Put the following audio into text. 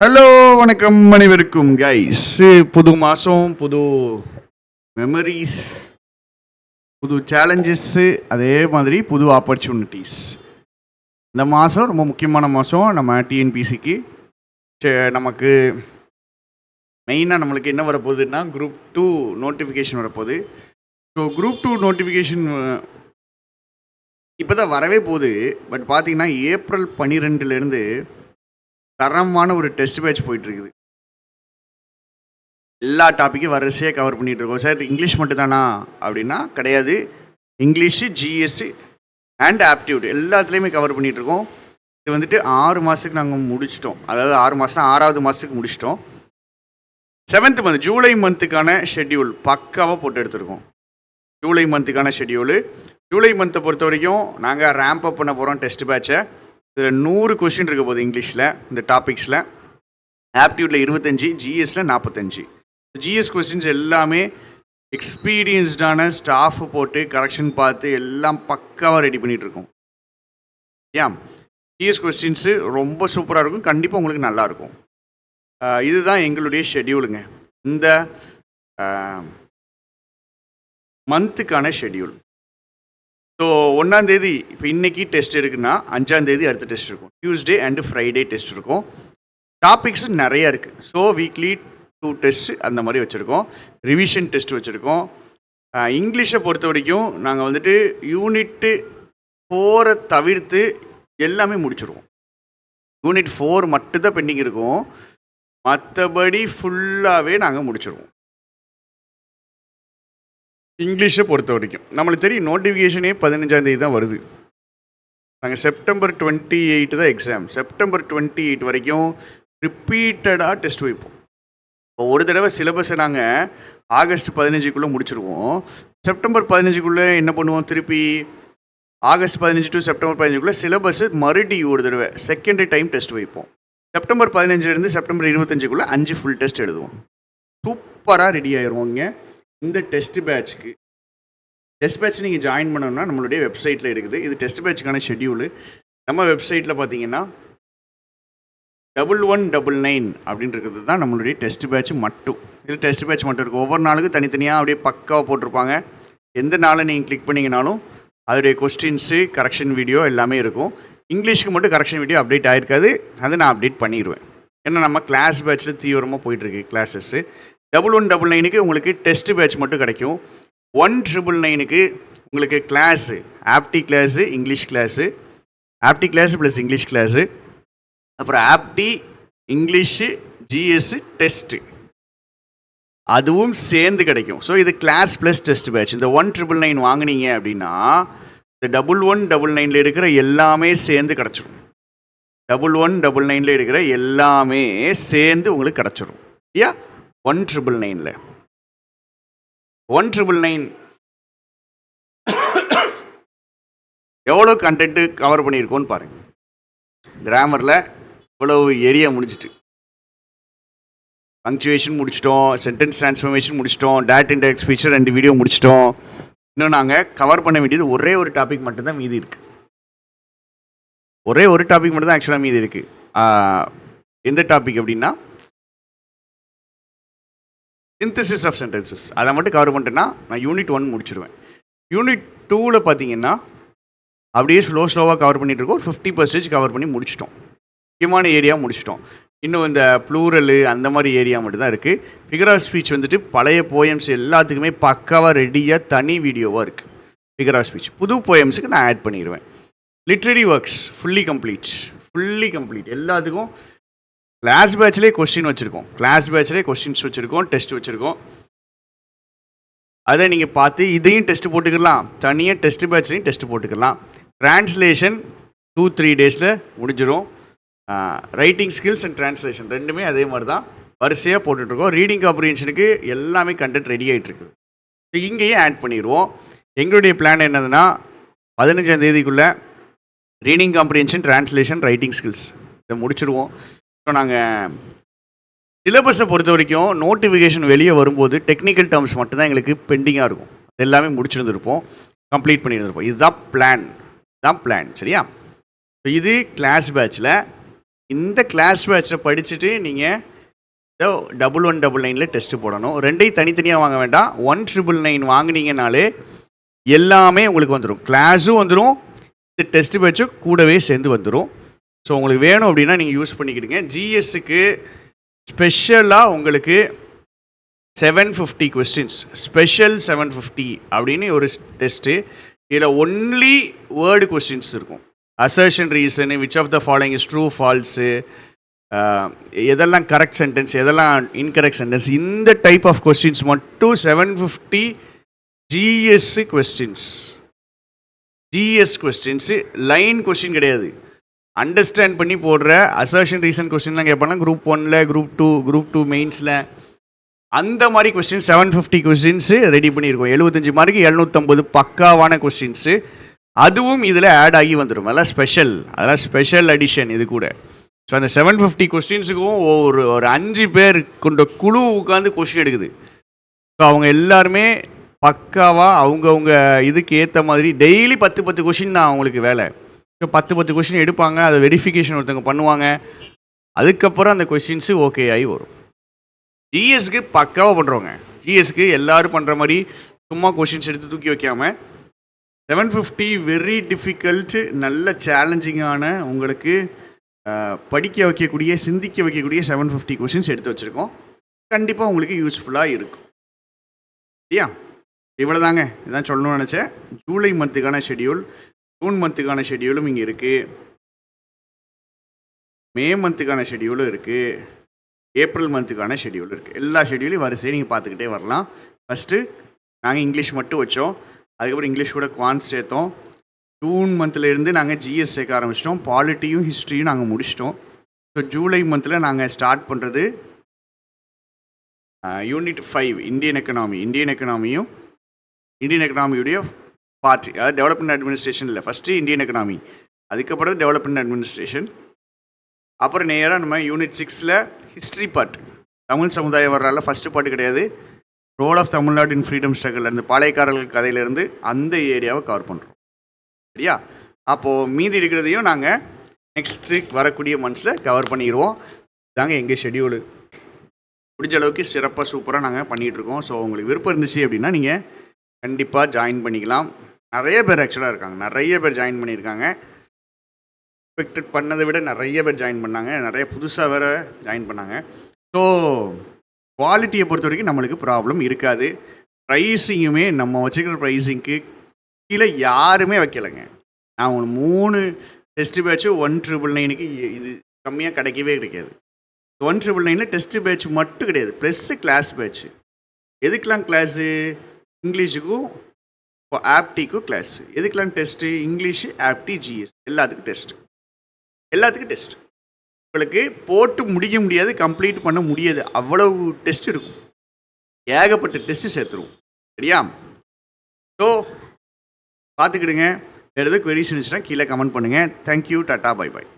Hello வணக்கம் அனைவருக்கும் guys. புது மாதம், புது மெமரிஸ், புது சேலஞ்சஸ்ஸு, அதே மாதிரி புது ஆப்பர்ச்சுனிட்டிஸ். இந்த மாதம் ரொம்ப முக்கியமான மாதம் நம்ம டிஎன்பிசிக்கு. நமக்கு மெயினாக நம்மளுக்கு என்ன வரப்போகுதுன்னா குரூப் 2 நோட்டிஃபிகேஷன் வரப்போகுது. ஸோ குரூப் 2 நோட்டிஃபிகேஷன் இப்போ தான் வரவே போகுது. பட் பார்த்தீங்கன்னா ஏப்ரல் 12லேருந்து தரமான ஒரு டெஸ்ட் பேட்ச் போயிட்டுருக்குது. எல்லா டாப்பிக்கும் வரிசையாக கவர் பண்ணிகிட்டு இருக்கோம். சார் இங்கிலீஷ் மட்டும்தானா அப்படின்னா கிடையாது. இங்கிலீஷு, ஜிஎஸ்ஸு அண்ட் ஆப்டியூட் எல்லாத்துலேயுமே கவர் பண்ணிகிட்ருக்கோம். இது வந்துட்டு 6 மாதத்துக்கு நாங்கள் முடிச்சிட்டோம். அதாவது 6 மாதம்னா 6வது மாதத்துக்கு முடிச்சிட்டோம். 7th மந்த் ஜூலை மந்த்துக்கான ஷெட்யூல் பக்காவாக போட்டு எடுத்துருக்கோம். ஜூலை மந்த்துக்கான ஷெட்யூலு. ஜூலை மந்த்தை பொறுத்த வரைக்கும் நாங்கள் ரேம்ப் அப் பண்ண போகிறோம் டெஸ்ட் பேட்சை. இதில் 100 கொஸ்டின் இருக்க போகுது இங்கிலீஷில், இந்த டாபிக்ஸில். ஆப்டியூட்டில் 25, ஜிஎஸில் 45. ஜிஎஸ் கொஸ்டின்ஸ் எல்லாமே எக்ஸ்பீரியன்ஸ்டான ஸ்டாஃபு போட்டு கரெக்ஷன் பார்த்து எல்லாம் பக்காவாக ரெடி பண்ணிகிட்ருக்கோம். ஏன் ஜிஎஸ் கொஸ்டின்ஸு ரொம்ப சூப்பராக இருக்கும். கண்டிப்பாக உங்களுக்கு நல்லாயிருக்கும். இதுதான் எங்களுடைய ஷெட்யூலுங்க, இந்த மந்த்துக்கான ஷெட்யூல். ஸோ 1ஆந்தேதி இப்போ இன்றைக்கி டெஸ்ட் இருக்குன்னா 5ஆந்தேதி அடுத்த டெஸ்ட் இருக்கும். டியூஸ்டே அண்டு ஃப்ரைடே டெஸ்ட் இருக்கும். டாபிக்ஸு நிறையா இருக்குது. ஸோ வீக்லி 2 டெஸ்ட் அந்த மாதிரி வச்சுருக்கோம். ரிவிஷன் டெஸ்ட் வச்சுருக்கோம். இங்கிலீஷை பொறுத்த வரைக்கும் நாங்கள் வந்துட்டு யூனிட்டு 4 தவிர்த்து எல்லாமே முடிச்சுருவோம். யூனிட் 4 மட்டும்தான் பெண்டிங் இருக்கும். மற்றபடி ஃபுல்லாகவே நாங்கள் முடிச்சுருவோம். இங்கிலீஷை பொறுத்த வரைக்கும் நம்மளுக்கு தெரியும் நோட்டிஃபிகேஷனே 15ஆந்தேதி தான் வருது. நாங்கள் செப்டம்பர் 28 தான் எக்ஸாம். செப்டம்பர் 28 வரைக்கும் ரிப்பீட்டடாக டெஸ்ட் வைப்போம். இப்போ ஒரு தடவை சிலபஸை நாங்கள் ஆகஸ்ட் 15க்குள்ளே முடிச்சுருவோம். செப்டம்பர் 15க்குள்ளே என்ன பண்ணுவோம், திருப்பி ஆகஸ்ட் 15 டு செப்டம்பர் 15க்குள்ளே சிலபஸு மறுபடியும் ஒரு தடவை செகண்ட் டைம் டெஸ்ட் வைப்போம். செப்டம்பர் 15லேருந்து செப்டம்பர் 25க்குள்ளே 5 ஃபுல் டெஸ்ட் எழுதுவோம். சூப்பராக ரெடி ஆயிடுவோங்க இந்த டெஸ்ட் பேட்ச்க்கு. டெஸ்ட் பேட்ச் நீங்கள் ஜாயின் பண்ணணும்னா நம்மளுடைய வெப்சைட்டில் இருக்குது. இது டெஸ்ட் பேட்சுக்கான ஷெட்யூலு. நம்ம வெப்சைட்டில் பார்த்தீங்கன்னா 1199 அப்படின்றது தான் நம்மளுடைய டெஸ்ட் பேட்ச் மட்டும். இது டெஸ்ட் பேட்ச் மட்டும் இருக்கும். ஒவ்வொரு நாளுக்கும் தனித்தனியாக அப்படியே பக்காவாக போட்டிருப்பாங்க. எந்த நாளை நீங்கள் கிளிக் பண்ணிங்கனாலும் அதோடைய கொஸ்டின்ஸு, கரெக்ஷன் வீடியோ எல்லாமே இருக்கும். இங்கிலீஷுக்கு மட்டும் கரெக்ஷன் வீடியோ அப்டேட் ஆகிருக்காது. அதை நான் அப்டேட் பண்ணிடுவேன். ஏன்னா நம்ம கிளாஸ் பேட்சில் தீவிரமாக போயிட்டுருக்கு கிளாஸஸ்ஸு. 1199க்கு உங்களுக்கு டெஸ்ட் பேட்ச் மட்டும் கிடைக்கும். 1999க்கு உங்களுக்கு class, apti class, English class, apti class plus English class, அப்புறம் ஆப்டி, இங்கிலீஷு, ஜிஎஸ்ஸு, டெஸ்ட்டு அதுவும் சேர்ந்து கிடைக்கும். ஸோ இது கிளாஸ் ப்ளஸ் டெஸ்ட் பேட்ச். இந்த 1999 வாங்கினீங்க அப்படின்னா இந்த 1199ல் இருக்கிற எல்லாமே சேர்ந்து கிடச்சிரும். 1199ல் இருக்கிற எல்லாமே சேர்ந்து உங்களுக்கு கிடச்சிரும். ஐயா 1999ல் 1999 எவ்வளோ கண்டென்ட்டு கவர் பண்ணியிருக்கோன்னு பாருங்கள். கிராமரில் இவ்வளவு ஏரியா முடிச்சிட்டு, பங்க்சுவேஷன் முடிச்சிட்டோம், சென்டென்ஸ் ட்ரான்ஸ்ஃபர்மேஷன் முடிச்சிட்டோம், டேட் இன்டெக்ஸ் ஃபீச்சர் 2 வீடியோ முடிச்சிட்டோம். இன்னும் நாங்கள் கவர் பண்ண வேண்டியது ஒரே ஒரு டாபிக் மட்டும்தான் மீதி இருக்குது. ஒரே ஒரு டாபிக் மட்டும்தான் ஆக்சுவலாக மீதி இருக்குது. எந்த டாபிக் அப்படின்னா சிந்தசிஸ் ஆஃப் சென்டென்சஸ். அதை மட்டும் கவர் பண்ணிட்டேன்னா நான் யூனிட் 1 முடிச்சிடுவேன். யூனிட் 2ல் பார்த்தீங்கன்னா அப்படியே ஸ்லோவாக கவர் பண்ணிகிட்ருக்கோம். ஒரு 50% கவர் பண்ணி முடிச்சிட்டோம். முக்கியமான ஏரியா முடிச்சிட்டோம். இன்னும் இந்த ப்ளூரலு அந்த மாதிரி ஏரியா மட்டும்தான் இருக்குது. ஃபிகர் ஆஃப் ஸ்பீச் வந்துட்டு பழைய போயம்ஸ் எல்லாத்துக்குமே பக்காவாக ரெடியாக தனி வீடியோவாக இருக்குது. ஃபிகர் ஆஃப் ஸ்பீச் புது போயம்ஸுக்கு நான் ஆட் பண்ணிடுவேன். லிட்ரரி ஒர்க்ஸ் ஃபுல்லி கம்ப்ளீட் எல்லாத்துக்கும் கிளாஸ் பேட்ச்லேயே கொஸ்டின் வச்சுருக்கோம். கிளாஸ் பேட்ச்லேயே கொஸ்டின்ஸ் வச்சுருக்கோம், டெஸ்ட் வச்சுருக்கோம். அதை நீங்கள் பார்த்து இதையும் டெஸ்ட் போட்டுக்கலாம், தனியாக டெஸ்ட் பேட்ச்லையும் டெஸ்ட் போட்டுக்கலாம். ட்ரான்ஸ்லேஷன் 2-3 டேஸில் முடிஞ்சிடும். ரைட்டிங் ஸ்கில்ஸ் அண்ட் ட்ரான்ஸ்லேஷன் ரெண்டுமே அதே மாதிரி தான் வரிசையாக போட்டுட்ருக்கோம். ரீடிங் காம்ப்ரிஹென்ஷனுக்கு எல்லாமே கண்டென்ட் ரெடி ஆகிட்டுருக்குது. இங்கேயும் ஆட் பண்ணிடுவோம். எங்களுடைய பிளான் என்னதுன்னா 15ஆந்தேதிக்குள்ளே reading comprehension, translation, writing skills இதை முடிச்சிடுவோம். ஸோ நாங்கள் சிலபஸை பொறுத்த வரைக்கும் நோட்டிஃபிகேஷன் வெளியே வரும்போது டெக்னிக்கல் டேர்ம்ஸ் மட்டும்தான் எங்களுக்கு பெண்டிங்காக இருக்கும். எல்லாமே முடிச்சிருந்துருப்போம், கம்ப்ளீட் பண்ணியிருந்திருப்போம். இதுதான் பிளான். சரியா? ஸோ இது கிளாஸ் பேட்சில் இந்த கிளாஸ் பேட்சில் படிச்சுட்டு நீங்கள் 1199 டெஸ்ட்டு போடணும். ரெண்டையும் தனித்தனியாக வாங்க வேண்டாம். 1999 வாங்கினீங்கனாலே எல்லாமே உங்களுக்கு வந்துடும். கிளாஸும் வந்துடும், இந்த டெஸ்ட் பேட்சும் கூடவே சேர்ந்து வந்துடும். ஸோ உங்களுக்கு வேணும் அப்படின்னா நீங்கள் யூஸ் பண்ணிக்கிடுங்க. ஜிஎஸ்ஸுக்கு ஸ்பெஷலாக உங்களுக்கு 750 கொஸ்டின்ஸ், ஸ்பெஷல் 750 அப்படின்னு ஒரு டெஸ்ட்டு. இதில் ஒன்லி வேர்டு கொஸ்டின்ஸ் இருக்கும். Assertion, reason, which of the following is true, false, எதெல்லாம் கரெக்ட் சென்டென்ஸ், எதெல்லாம் இன்கரெக்ட் சென்டென்ஸ், இந்த டைப் ஆஃப் கொஸ்டின்ஸ் மட்டும் 750 GS questions. GS questions line question கிடையாது. அண்டர்ஸ்டாண்ட் பண்ணி போடுற அசர்ஷன், ரீசன் கொஸ்டின்லாம் கேட்பாங்க குரூப் 1ல், குரூப் டூ மெயின்ஸில். அந்த மாதிரி கொஸ்டின் 750 கொஸ்டின்ஸு ரெடி பண்ணியிருக்கோம். 75 மார்க்கு 750 பக்காவான கொஸ்டின்ஸு. அதுவும் இதில் ஆட் ஆகி வந்துடும். அதெல்லாம் ஸ்பெஷல் அடிஷன் இது கூட. ஸோ அந்த 750 கொஸ்டின்ஸுக்கும் ஒரு 5 பேர் கொண்ட குழு உட்காந்து கொஸ்டின் எடுக்குது. ஸோ அவங்க எல்லாருமே பக்காவாக அவங்கவுங்க இதுக்கு ஏற்ற மாதிரி டெய்லி 10 கொஸ்டின் தான் அவங்களுக்கு வேலை. ஸோ 10 கொஸ்டின் எடுப்பாங்க, அதை வெரிஃபிகேஷன் ஒருத்தவங்க பண்ணுவாங்க. அதுக்கப்புறம் அந்த கொஸ்டின்ஸு ஓகே ஆகி வரும். ஜிஎஸ்க்கு பக்காவாக பண்ணுறவங்க. ஜிஎஸ்க்கு எல்லோரும் பண்ணுற மாதிரி சும்மா கொஸ்டின்ஸ் எடுத்து தூக்கி வைக்காமல் 750 வெரி டிஃபிகல்ட்டு, நல்ல சேலஞ்சிங்கான, உங்களுக்கு படிக்க வைக்கக்கூடிய, சிந்திக்க வைக்கக்கூடிய 750 கொஸ்டின்ஸ் எடுத்து வச்சுருக்கோம். கண்டிப்பாக உங்களுக்கு யூஸ்ஃபுல்லாக இருக்கும். சரியா? இவ்வளோ தாங்க, இதான் சொல்லணும்னு நினச்சேன். ஜூலை மந்த்துக்கான ஷெடியூல், ஜூன் மந்த்துக்கான ஷெடியூலும் இங்கே இருக்குது, மே மந்த்துக்கான ஷெடியூலும் இருக்குது, ஏப்ரல் மந்த்துக்கான ஷெடியூல் இருக்குது. எல்லா ஷெடியூலையும் வரிசையை நீங்கள் பார்த்துக்கிட்டே வரலாம். ஃபஸ்ட்டு நாங்கள் இங்கிலீஷ் மட்டும் வச்சோம், அதுக்கப்புறம் இங்கிலீஷ் கூட குவான்ஸ் சேர்த்தோம். ஜூன் மந்த்லேருந்து நாங்கள் ஜிஎஸ் சேர்க்க ஆரம்பிச்சிட்டோம். பாலிட்டியும் ஹிஸ்ட்ரியும் நாங்கள் முடிச்சிட்டோம். ஸோ ஜூலை மந்தில் நாங்கள் ஸ்டார்ட் பண்ணுறது யூனிட் 5 இந்தியன் எக்கனாமியும் இந்தியன் எக்கனாமியுடைய பார்ட், அதாவது டெவலப்மெண்ட் அட்மினிஸ்ட்ரேஷன் இல்லை, ஃபஸ்ட்டு இந்தியன் எக்கனாமி, அதுக்கப்புறம் டெவலப்மெண்ட் அட்மினிஸ்ட்ரேஷன். அப்புறம் நேராக நம்ம யூனிட் 6ல் ஹிஸ்ட்ரி பார்ட், தமிழ் சமுதாய வரலாறுல ஃபஸ்ட்டு பார்ட்டு கிடையாது, role of Tamil Nadu in freedom struggle, அந்த பாளையக்காரர்கள் கதையிலேருந்து அந்த ஏரியாவை கவர் பண்ணுறோம். சரியா? அப்போது மீதி இருக்கிறதையும் நாங்கள் நெக்ஸ்ட்டு வரக்கூடிய மந்த்ஸில் கவர் பண்ணிடுவோம். இதாங்க எங்கள் ஷெடியூலு. முடிஞ்ச அளவுக்கு சிறப்பாக சூப்பராக நாங்கள் பண்ணிகிட்ருக்கோம். ஸோ உங்களுக்கு விருப்பம் இருந்துச்சு அப்படின்னா நீங்கள் கண்டிப்பாக ஜாயின் பண்ணிக்கலாம். நிறைய பேர் ஆக்சுவலாக இருக்காங்க, நிறைய பேர் ஜாயின் பண்ணியிருக்காங்க. எக்ஸ்பெக்டட் பண்ணதை விட நிறைய பேர் ஜாயின் பண்ணாங்க, நிறைய புதுசாக வேறு ஜாயின் பண்ணாங்க. ஸோ குவாலிட்டியை பொறுத்த வரைக்கும் நம்மளுக்கு ப்ராப்ளம் இருக்காது. ப்ரைஸிங்குமே நம்ம வச்சுக்கிற ப்ரைஸிங்க்கு கீழே யாருமே வைக்கலைங்க. நான் உங்களுக்கு 3 டெஸ்ட் பேட்ச்சு 1999க்கு இது கம்மியாக கிடைக்கவே கிடைக்காது. 1999ல் டெஸ்ட் பேட்ச் மட்டும் கிடையாது, ப்ளஸ்ஸு கிளாஸ் பேட்ச்சு. எதுக்கெலாம் கிளாஸு? இங்கிலீஷுக்கும் ஆப்டிக்கும் கிளாஸு. எதுக்கெலாம் டெஸ்ட்டு? இங்கிலீஷு, ஆப்டி, ஜிஎஸ் எல்லாத்துக்கும் டெஸ்ட்டு. உங்களுக்கு போட்டு முடிக்க முடியாது, கம்ப்ளீட் பண்ண முடியாது, அவ்வளவு டெஸ்ட் இருக்கும். ஏகப்பட்ட டெஸ்ட்டு சேர்த்துருவோம். சரியா? ஸோ பார்த்துக்கிடுங்க. வேறு எதுவும் queries இருந்துச்சுன்னா கீழே கமெண்ட் பண்ணுங்கள். Thank you, tata, bye bye.